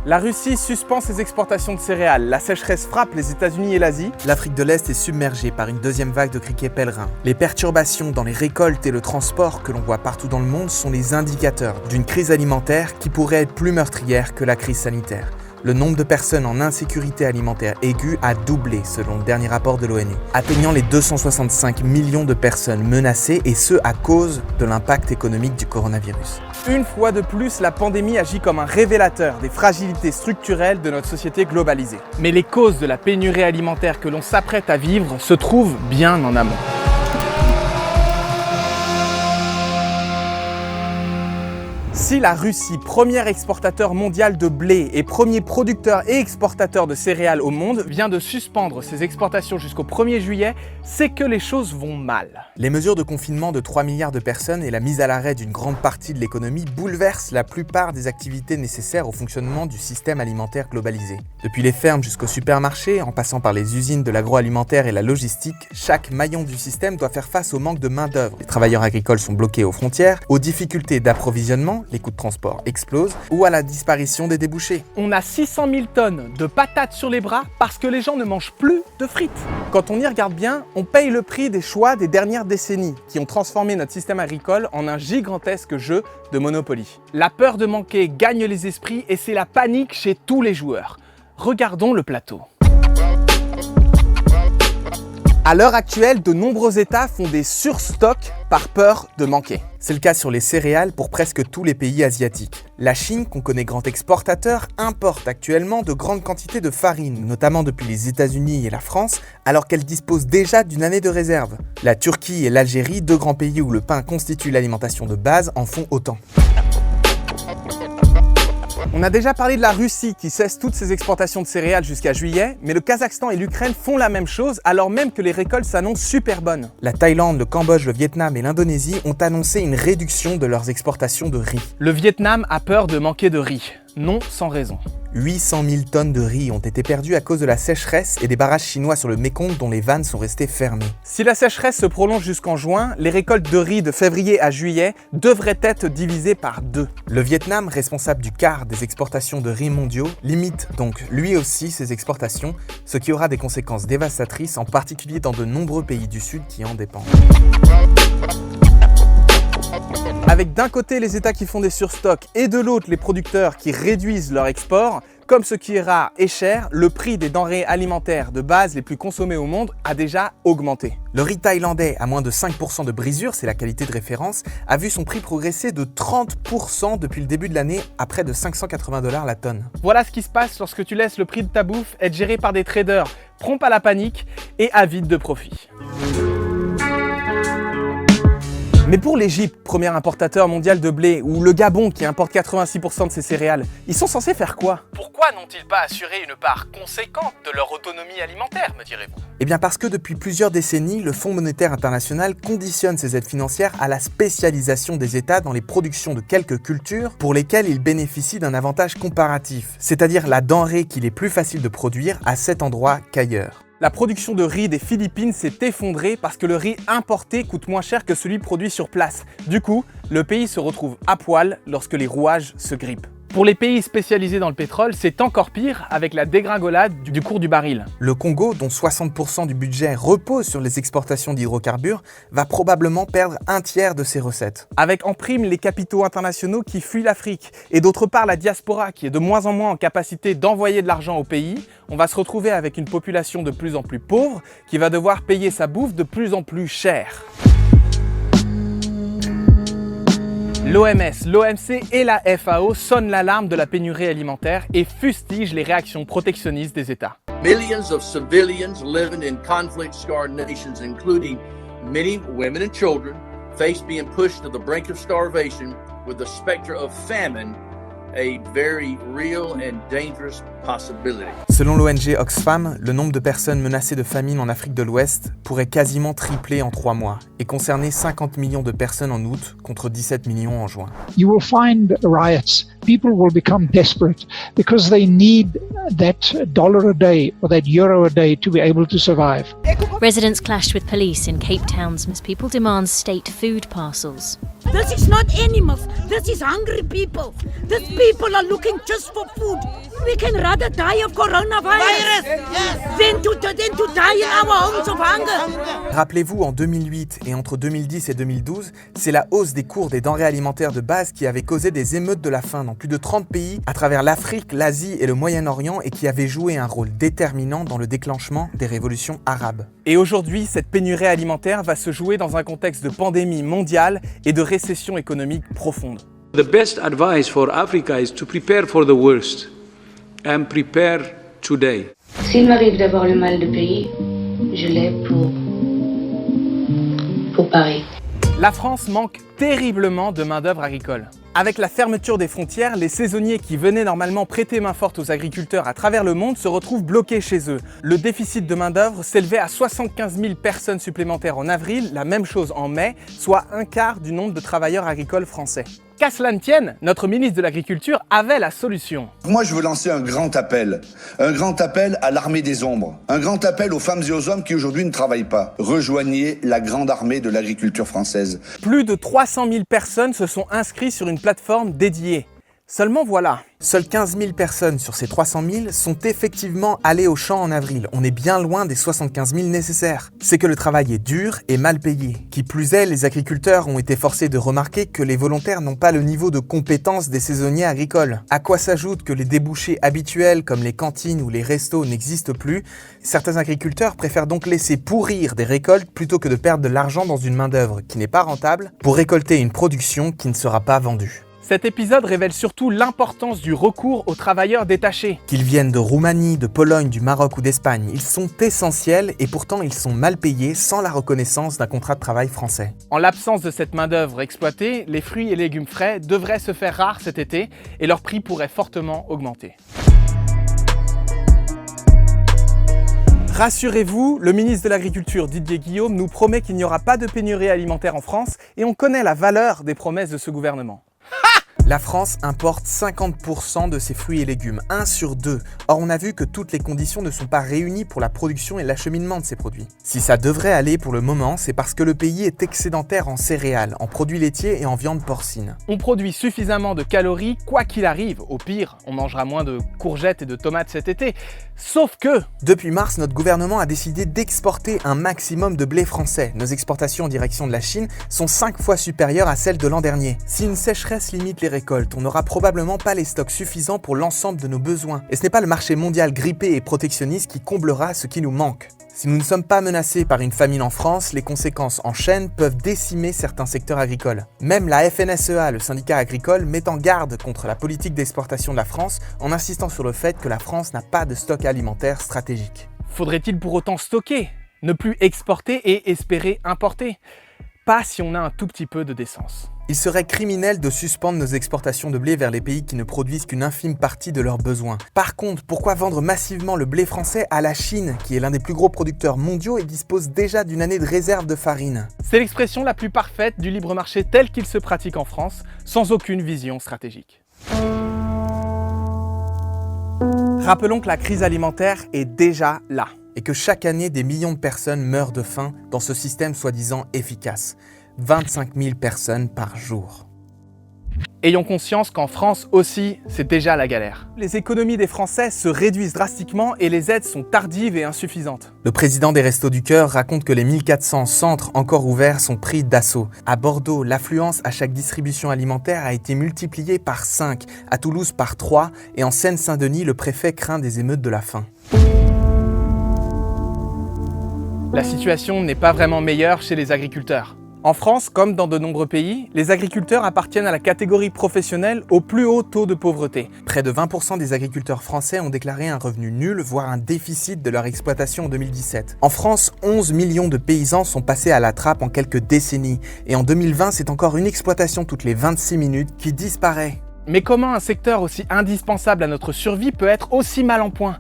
La Russie suspend ses exportations de céréales, la sécheresse frappe les États-Unis et l'Asie. L'Afrique de l'Est est submergée par une deuxième vague de criquets pèlerins. Les perturbations dans les récoltes et le transport que l'on voit partout dans le monde sont les indicateurs d'une crise alimentaire qui pourrait être plus meurtrière que la crise sanitaire. Le nombre de personnes en insécurité alimentaire aiguë a doublé selon le dernier rapport de l'ONU, atteignant les 265 millions de personnes menacées et ce à cause de l'impact économique du coronavirus. Une fois de plus, la pandémie agit comme un révélateur des fragilités structurelles de notre société globalisée. Mais les causes de la pénurie alimentaire que l'on s'apprête à vivre se trouvent bien en amont. Si la Russie, premier exportateur mondial de blé et premier producteur et exportateur de céréales au monde, vient de suspendre ses exportations jusqu'au 1er juillet, c'est que les choses vont mal. Les mesures de confinement de 3 milliards de personnes et la mise à l'arrêt d'une grande partie de l'économie bouleversent la plupart des activités nécessaires au fonctionnement du système alimentaire globalisé. Depuis les fermes jusqu'aux supermarchés, en passant par les usines de l'agroalimentaire et la logistique, chaque maillon du système doit faire face au manque de main-d'œuvre. Les travailleurs agricoles sont bloqués aux frontières, aux difficultés d'approvisionnement, les coûts de transport explosent, ou à la disparition des débouchés. On a 600 000 tonnes de patates sur les bras parce que les gens ne mangent plus de frites. Quand on y regarde bien, on paye le prix des choix des dernières décennies qui ont transformé notre système agricole en un gigantesque jeu de Monopoly. La peur de manquer gagne les esprits et c'est la panique chez tous les joueurs. Regardons le plateau. À l'heure actuelle, de nombreux États font des surstocks par peur de manquer. C'est le cas sur les céréales pour presque tous les pays asiatiques. La Chine, qu'on connaît grand exportateur, importe actuellement de grandes quantités de farine, notamment depuis les États-Unis et la France, alors qu'elle dispose déjà d'une année de réserve. La Turquie et l'Algérie, deux grands pays où le pain constitue l'alimentation de base, en font autant. On a déjà parlé de la Russie qui cesse toutes ses exportations de céréales jusqu'à juillet, mais le Kazakhstan et l'Ukraine font la même chose alors même que les récoltes s'annoncent super bonnes. La Thaïlande, le Cambodge, le Vietnam et l'Indonésie ont annoncé une réduction de leurs exportations de riz. Le Vietnam a peur de manquer de riz, non sans raison. 800 000 tonnes de riz ont été perdues à cause de la sécheresse et des barrages chinois sur le Mékong dont les vannes sont restées fermées. Si la sécheresse se prolonge jusqu'en juin, les récoltes de riz de février à juillet devraient être divisées par 2. Le Vietnam, responsable du quart des exportations de riz mondiaux, limite donc lui aussi ses exportations, ce qui aura des conséquences dévastatrices, en particulier dans de nombreux pays du Sud qui en dépendent. Avec d'un côté les États qui font des surstocks et de l'autre les producteurs qui réduisent leur export, comme ce qui est rare et cher, le prix des denrées alimentaires de base les plus consommées au monde a déjà augmenté. Le riz thaïlandais, à moins de 5% de brisure, c'est la qualité de référence, a vu son prix progresser de 30% depuis le début de l'année à près de 580 $ la tonne. Voilà ce qui se passe lorsque tu laisses le prix de ta bouffe être géré par des traders prompts à la panique et avides de profit. Mais pour l'Égypte, premier importateur mondial de blé, ou le Gabon qui importe 86% de ses céréales, ils sont censés faire quoi? Pourquoi n'ont-ils pas assuré une part conséquente de leur autonomie alimentaire, me direz-vous? Eh bien parce que depuis plusieurs décennies, le Fonds monétaire international conditionne ses aides financières à la spécialisation des États dans les productions de quelques cultures pour lesquelles ils bénéficient d'un avantage comparatif, c'est-à-dire la denrée qu'il est plus facile de produire à cet endroit qu'ailleurs. La production de riz des Philippines s'est effondrée parce que le riz importé coûte moins cher que celui produit sur place. Du coup, le pays se retrouve à poil lorsque les rouages se grippent. Pour les pays spécialisés dans le pétrole, c'est encore pire avec la dégringolade du cours du baril. Le Congo, dont 60% du budget repose sur les exportations d'hydrocarbures, va probablement perdre un tiers de ses recettes. Avec en prime les capitaux internationaux qui fuient l'Afrique et d'autre part la diaspora qui est de moins en moins en capacité d'envoyer de l'argent au pays, on va se retrouver avec une population de plus en plus pauvre qui va devoir payer sa bouffe de plus en plus cher. L'OMS, l'OMC et la FAO sonnent l'alarme de la pénurie alimentaire et fustigent les réactions protectionnistes des États. Millions of civilians living in conflict-scarred nations, including many women and children, face being pushed to the brink of starvation with the specter of famine, a very real and dangerous possibility. Selon l'ONG Oxfam, le nombre de personnes menacées de famine en Afrique de l'Ouest pourrait quasiment tripler en 3 mois et concerner 50 millions de personnes en août contre 17 millions en juin. You will find riots. People will become desperate because they need that dollar a day or that euro a day to be able to survive. Residents clashed with police in Cape Town as people demand state food parcels. This is not animals. This is hungry people. These people are looking just for food. We can rather die of coronavirus than to die in our homes of hunger. Rappelez-vous, en 2008 et entre 2010 et 2012, c'est la hausse des cours des denrées alimentaires de base qui avait causé des émeutes de la faim dans plus de 30 pays à travers l'Afrique, l'Asie et le Moyen-Orient et qui avait joué un rôle déterminant dans le déclenchement des révolutions arabes. Et aujourd'hui, cette pénurie alimentaire va se jouer dans un contexte de pandémie mondiale et de récession économique profonde. The best advice for Africa is to prepare for the worst and prepare today. S'il m'arrive d'avoir le mal de payer, je l'ai pour Paris. La France manque terriblement de main-d'œuvre agricole. Avec la fermeture des frontières, les saisonniers qui venaient normalement prêter main forte aux agriculteurs à travers le monde se retrouvent bloqués chez eux. Le déficit de main-d'œuvre s'élevait à 75 000 personnes supplémentaires en avril, la même chose en mai, soit un quart du nombre de travailleurs agricoles français. Qu'à cela ne tienne, notre ministre de l'Agriculture avait la solution. Moi, je veux lancer un grand appel à l'armée des ombres, un grand appel aux femmes et aux hommes qui aujourd'hui ne travaillent pas. Rejoignez la grande armée de l'agriculture française. Plus de 300 000 personnes se sont inscrites sur une plateforme dédiée. Seulement voilà. Seules 15 000 personnes sur ces 300 000 sont effectivement allées au champ en avril. On est bien loin des 75 000 nécessaires. C'est que le travail est dur et mal payé. Qui plus est, les agriculteurs ont été forcés de remarquer que les volontaires n'ont pas le niveau de compétence des saisonniers agricoles. À quoi s'ajoute que les débouchés habituels comme les cantines ou les restos n'existent plus. Certains agriculteurs préfèrent donc laisser pourrir des récoltes plutôt que de perdre de l'argent dans une main-d'œuvre qui n'est pas rentable pour récolter une production qui ne sera pas vendue. Cet épisode révèle surtout l'importance du recours aux travailleurs détachés. Qu'ils viennent de Roumanie, de Pologne, du Maroc ou d'Espagne, ils sont essentiels et pourtant ils sont mal payés sans la reconnaissance d'un contrat de travail français. En l'absence de cette main-d'œuvre exploitée, les fruits et légumes frais devraient se faire rares cet été et leur prix pourrait fortement augmenter. Rassurez-vous, le ministre de l'Agriculture Didier Guillaume nous promet qu'il n'y aura pas de pénurie alimentaire en France et on connaît la valeur des promesses de ce gouvernement. La France importe 50% de ses fruits et légumes, 1 sur 2. Or, on a vu que toutes les conditions ne sont pas réunies pour la production et l'acheminement de ces produits. Si ça devrait aller pour le moment, c'est parce que le pays est excédentaire en céréales, en produits laitiers et en viande porcine. On produit suffisamment de calories quoi qu'il arrive. Au pire, on mangera moins de courgettes et de tomates cet été. Sauf que... Depuis mars, notre gouvernement a décidé d'exporter un maximum de blé français. Nos exportations en direction de la Chine sont 5 fois supérieures à celles de l'an dernier. Si une sécheresse limite les récoltes, on n'aura probablement pas les stocks suffisants pour l'ensemble de nos besoins. Et ce n'est pas le marché mondial grippé et protectionniste qui comblera ce qui nous manque. Si nous ne sommes pas menacés par une famine en France, les conséquences en chaîne peuvent décimer certains secteurs agricoles. Même la FNSEA, le syndicat agricole, met en garde contre la politique d'exportation de la France en insistant sur le fait que la France n'a pas de stock alimentaire stratégique. Faudrait-il pour autant stocker, ne plus exporter et espérer importer? Pas si on a un tout petit peu de décence. Il serait criminel de suspendre nos exportations de blé vers les pays qui ne produisent qu'une infime partie de leurs besoins. Par contre, pourquoi vendre massivement le blé français à la Chine, qui est l'un des plus gros producteurs mondiaux et dispose déjà d'une année de réserve de farine? C'est l'expression la plus parfaite du libre marché tel qu'il se pratique en France, sans aucune vision stratégique. Rappelons que la crise alimentaire est déjà là. Et que chaque année, des millions de personnes meurent de faim dans ce système soi-disant efficace. 25 000 personnes par jour. Ayons conscience qu'en France aussi, c'est déjà la galère. Les économies des Français se réduisent drastiquement et les aides sont tardives et insuffisantes. Le président des Restos du Cœur raconte que les 1400 centres encore ouverts sont pris d'assaut. À Bordeaux, l'affluence à chaque distribution alimentaire a été multipliée par 5, à Toulouse par 3 et en Seine-Saint-Denis, le préfet craint des émeutes de la faim. La situation n'est pas vraiment meilleure chez les agriculteurs. En France, comme dans de nombreux pays, les agriculteurs appartiennent à la catégorie professionnelle au plus haut taux de pauvreté. Près de 20% des agriculteurs français ont déclaré un revenu nul, voire un déficit de leur exploitation en 2017. En France, 11 millions de paysans sont passés à la trappe en quelques décennies. Et en 2020, c'est encore une exploitation toutes les 26 minutes qui disparaît. Mais comment un secteur aussi indispensable à notre survie peut être aussi mal en point ?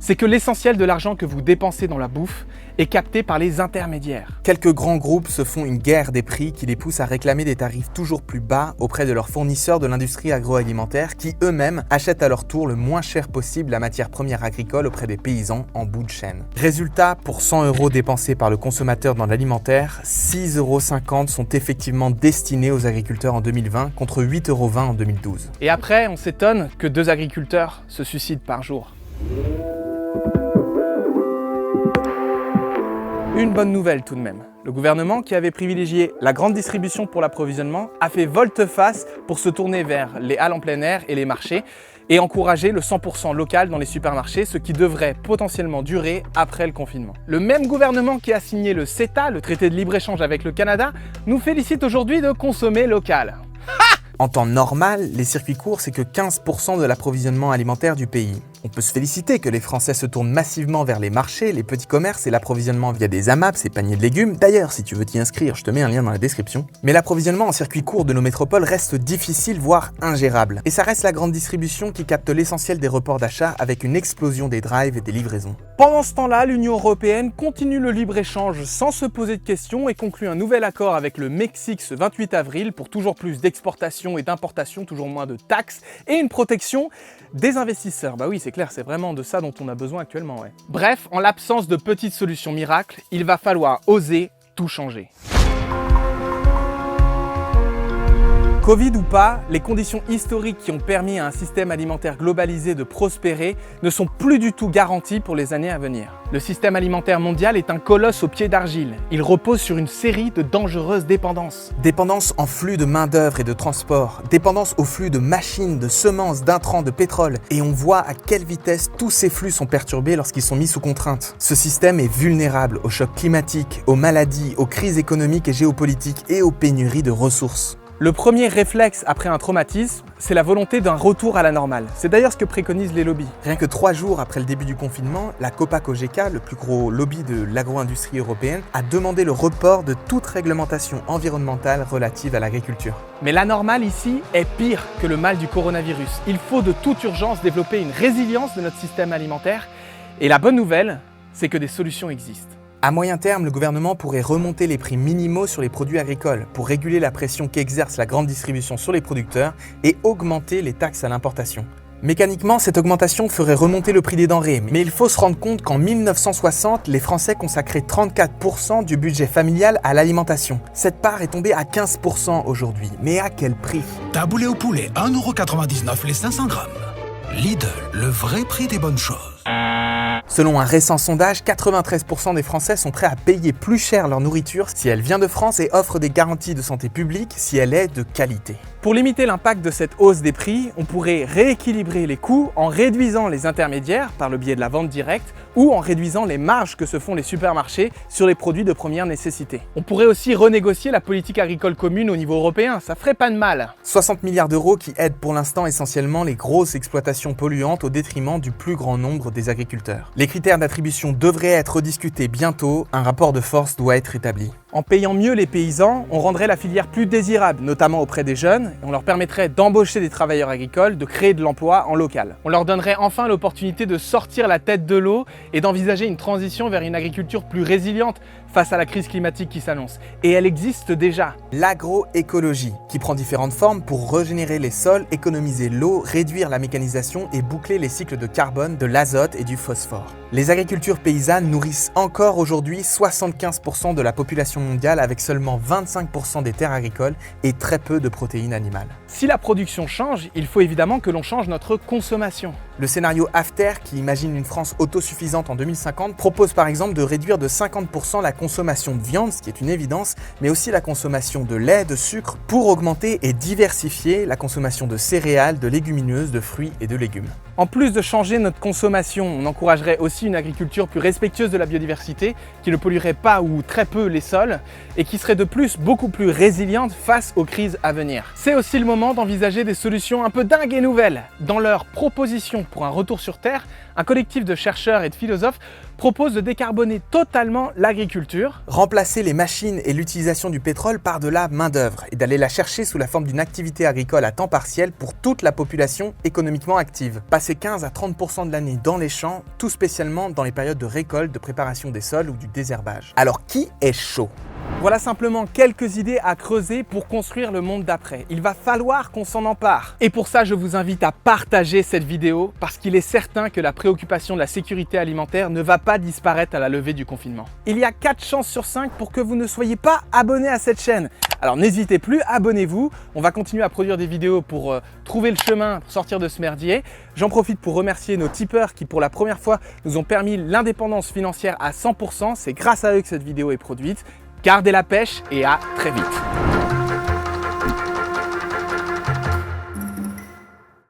c'est que l'essentiel de l'argent que vous dépensez dans la bouffe est capté par les intermédiaires. Quelques grands groupes se font une guerre des prix qui les pousse à réclamer des tarifs toujours plus bas auprès de leurs fournisseurs de l'industrie agroalimentaire qui eux-mêmes achètent à leur tour le moins cher possible la matière première agricole auprès des paysans en bout de chaîne. Résultat, pour 100 € dépensés par le consommateur dans l'alimentaire, 6,50 € sont effectivement destinés aux agriculteurs en 2020 contre 8,20 € en 2012. Et après, on s'étonne que 2 agriculteurs se suicident par jour. Une bonne nouvelle tout de même. Le gouvernement, qui avait privilégié la grande distribution pour l'approvisionnement, a fait volte-face pour se tourner vers les halles en plein air et les marchés et encourager le 100% local dans les supermarchés, ce qui devrait potentiellement durer après le confinement. Le même gouvernement qui a signé le CETA, le traité de libre-échange avec le Canada, nous félicite aujourd'hui de consommer local. En temps normal, les circuits courts, c'est que 15% de l'approvisionnement alimentaire du pays. On peut se féliciter que les Français se tournent massivement vers les marchés, les petits commerces et l'approvisionnement via des AMAP, ces paniers de légumes. D'ailleurs, si tu veux t'y inscrire, je te mets un lien dans la description. Mais l'approvisionnement en circuit court de nos métropoles reste difficile, voire ingérable. Et ça reste la grande distribution qui capte l'essentiel des reports d'achat avec une explosion des drives et des livraisons. Pendant ce temps-là, l'Union européenne continue le libre-échange sans se poser de questions et conclut un nouvel accord avec le Mexique ce 28 avril pour toujours plus d'exportation et d'importation, toujours moins de taxes et une protection des investisseurs. Bah oui, c'est clair, c'est vraiment de ça dont on a besoin actuellement. Ouais. Bref, en l'absence de petites solutions miracles, il va falloir oser tout changer. Covid ou pas, les conditions historiques qui ont permis à un système alimentaire globalisé de prospérer ne sont plus du tout garanties pour les années à venir. Le système alimentaire mondial est un colosse aux pieds d'argile. Il repose sur une série de dangereuses dépendances. Dépendance en flux de main-d'œuvre et de transport, dépendance au flux de machines, de semences, d'intrants, de pétrole. Et on voit à quelle vitesse tous ces flux sont perturbés lorsqu'ils sont mis sous contrainte. Ce système est vulnérable aux chocs climatiques, aux maladies, aux crises économiques et géopolitiques et aux pénuries de ressources. Le premier réflexe après un traumatisme, c'est la volonté d'un retour à la normale. C'est d'ailleurs ce que préconisent les lobbies. Rien que 3 jours après le début du confinement, la Copa-Cogeca, le plus gros lobby de l'agro-industrie européenne, a demandé le report de toute réglementation environnementale relative à l'agriculture. Mais la normale ici est pire que le mal du coronavirus. Il faut de toute urgence développer une résilience de notre système alimentaire. Et la bonne nouvelle, c'est que des solutions existent. À moyen terme, le gouvernement pourrait remonter les prix minimaux sur les produits agricoles pour réguler la pression qu'exerce la grande distribution sur les producteurs et augmenter les taxes à l'importation. Mécaniquement, cette augmentation ferait remonter le prix des denrées, mais il faut se rendre compte qu'en 1960, les Français consacraient 34% du budget familial à l'alimentation. Cette part est tombée à 15% aujourd'hui, mais à quel prix ? Taboulé au poulet, 1,99 € les 500 grammes. Lidl, le vrai prix des bonnes choses. Selon un récent sondage, 93% des Français sont prêts à payer plus cher leur nourriture si elle vient de France et offre des garanties de santé publique si elle est de qualité. Pour limiter l'impact de cette hausse des prix, on pourrait rééquilibrer les coûts en réduisant les intermédiaires par le biais de la vente directe ou en réduisant les marges que se font les supermarchés sur les produits de première nécessité. On pourrait aussi renégocier la politique agricole commune au niveau européen, ça ferait pas de mal. 60 milliards d'euros qui aident pour l'instant essentiellement les grosses exploitations polluantes au détriment du plus grand nombre des agriculteurs. Les critères d'attribution devraient être rediscutés bientôt, un rapport de force doit être établi. En payant mieux les paysans, on rendrait la filière plus désirable, notamment auprès des jeunes, et on leur permettrait d'embaucher des travailleurs agricoles, de créer de l'emploi en local. On leur donnerait enfin l'opportunité de sortir la tête de l'eau et d'envisager une transition vers une agriculture plus résiliente face à la crise climatique qui s'annonce. Et elle existe déjà. L'agroécologie, qui prend différentes formes pour régénérer les sols, économiser l'eau, réduire la mécanisation et boucler les cycles de carbone, de l'azote et du phosphore. Les agricultures paysannes nourrissent encore aujourd'hui 75% de la population mondiale avec seulement 25% des terres agricoles et très peu de protéines animales. Si la production change, il faut évidemment que l'on change notre consommation. Le scénario AFTER, qui imagine une France autosuffisante en 2050, propose par exemple de réduire de 50% la consommation de viande, ce qui est une évidence, mais aussi la consommation de lait, de sucre, pour augmenter et diversifier la consommation de céréales, de légumineuses, de fruits et de légumes. En plus de changer notre consommation, on encouragerait aussi une agriculture plus respectueuse de la biodiversité, qui ne polluerait pas ou très peu les sols, et qui serait de plus beaucoup plus résiliente face aux crises à venir. C'est aussi le moment d'envisager des solutions un peu dingues et nouvelles. Dans leur proposition pour un retour sur Terre, un collectif de chercheurs et de philosophes propose de décarboner totalement l'agriculture. Remplacer les machines et l'utilisation du pétrole par de la main-d'œuvre et d'aller la chercher sous la forme d'une activité agricole à temps partiel pour toute la population économiquement active. Passer passer 15 à 30% de l'année dans les champs, tout spécialement dans les périodes de récolte, de préparation des sols ou du désherbage. Alors qui est chaud ? Voilà simplement quelques idées à creuser pour construire le monde d'après. Il va falloir qu'on s'en empare. Et pour ça, je vous invite à partager cette vidéo parce qu'il est certain que la préoccupation de la sécurité alimentaire ne va pas disparaître à la levée du confinement. Il y a 4 chances sur 5 pour que vous ne soyez pas abonné à cette chaîne. Alors n'hésitez plus, abonnez-vous. On va continuer à produire des vidéos pour trouver le chemin pour sortir de ce merdier. J'en profite pour remercier nos tipeurs qui pour la première fois nous ont permis l'indépendance financière à 100%. C'est grâce à eux que cette vidéo est produite. Gardez la pêche et à très vite.